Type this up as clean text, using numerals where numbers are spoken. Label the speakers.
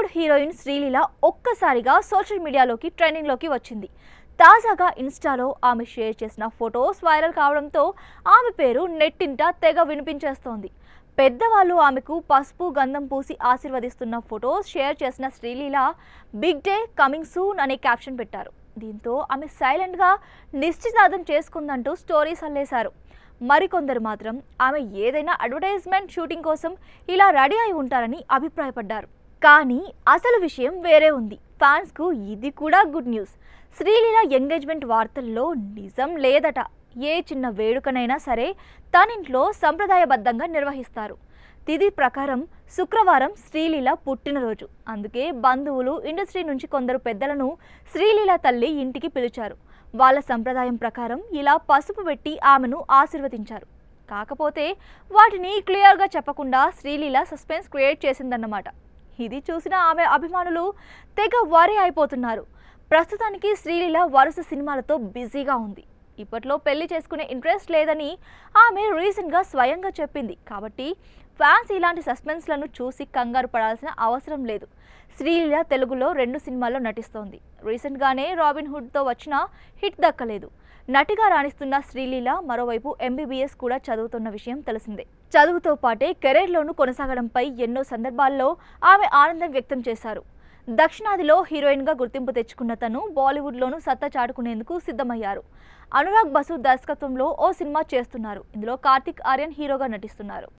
Speaker 1: Bollywood heroine Sreeleela ఒక్కసారిగా social మీడియాలోకి ట్రెండింగ్లోకి వచ్చింది. తాజాగా ఇన్స్టాలో ఆమె షేర్ చేసిన ఫొటోస్ వైరల్ కావడంతో ఆమె పేరు నెట్టింట తెగ వినిపించేస్తోంది. పెద్దవాళ్ళు ఆమెకు పసుపు గంధం పూసి ఆశీర్వదిస్తున్న ఫొటోస్ షేర్ చేసిన Sreeleela big day coming soon అనే క్యాప్షన్ పెట్టారు. దీంతో ఆమె సైలెంట్గా నిశ్చితార్థం చేసుకుందంటూ స్టోరీస్ అల్లేశారు. మరికొందరు మాత్రం ఆమె ఏదైనా అడ్వర్టైజ్మెంట్ షూటింగ్ కోసం ఇలా రెడీ అయి ఉంటారని అభిప్రాయపడ్డారు. కానీ అసలు విషయం వేరే ఉంది. ఫ్యాన్స్కు ఇది కూడా గుడ్ న్యూస్. శ్రీలీల ఎంగేజ్మెంట్ వార్తల్లో నిజం లేదట. ఏ చిన్న వేడుకనైనా సరే తనింట్లో సంప్రదాయబద్ధంగా నిర్వహిస్తారు. తిథి ప్రకారం శుక్రవారం శ్రీలీల పుట్టినరోజు. అందుకే బంధువులు, ఇండస్ట్రీ నుంచి కొందరు పెద్దలను శ్రీలీల తల్లి ఇంటికి పిలిచారు. వాళ్ళ సంప్రదాయం ప్రకారం ఇలా పసుపు పెట్టి ఆమెను ఆశీర్వదించారు. కాకపోతే వాటిని క్లియర్గా చెప్పకుండా శ్రీలీల సస్పెన్స్ క్రియేట్ చేసిందన్నమాట. ఇది చూసిన ఆమె అభిమానులు తెగ వరి అయిపోతున్నారు. ప్రస్తుతానికి శ్రీలీల వరుస సినిమాలతో బిజీగా ఉంది. ఇప్పట్లో పెళ్లి చేసుకునే ఇంట్రెస్ట్ లేదని ఆమె రీసెంట్గా స్వయంగా చెప్పింది. కాబట్టి ఫ్యాన్స్ ఇలాంటి సస్పెన్స్లను చూసి కంగారు పడాల్సిన అవసరం లేదు. శ్రీలీల తెలుగులో 2 సినిమాల్లో నటిస్తోంది. రీసెంట్గానే రాబిన్ హుడ్తో వచ్చిన హిట్ దక్కలేదు. నటిగా రాణిస్తున్న శ్రీలీల మరోవైపు MBBS కూడా చదువుతున్న విషయం తెలిసిందే. చదువుతో పాటే కెరీర్లోనూ కొనసాగడంపై ఎన్నో సందర్భాల్లో ఆమె ఆనందం వ్యక్తం చేశారు. దక్షిణాదిలో హీరోయిన్గా గుర్తింపు తెచ్చుకున్న తను బాలీవుడ్లోనూ సత్తా చాటుకునేందుకు సిద్ధమయ్యారు. అనురాగ్ బసు దర్శకత్వంలో ఓ సినిమా చేస్తున్నారు. ఇందులో కార్తిక్ ఆర్యన్ హీరోగా నటిస్తున్నారు.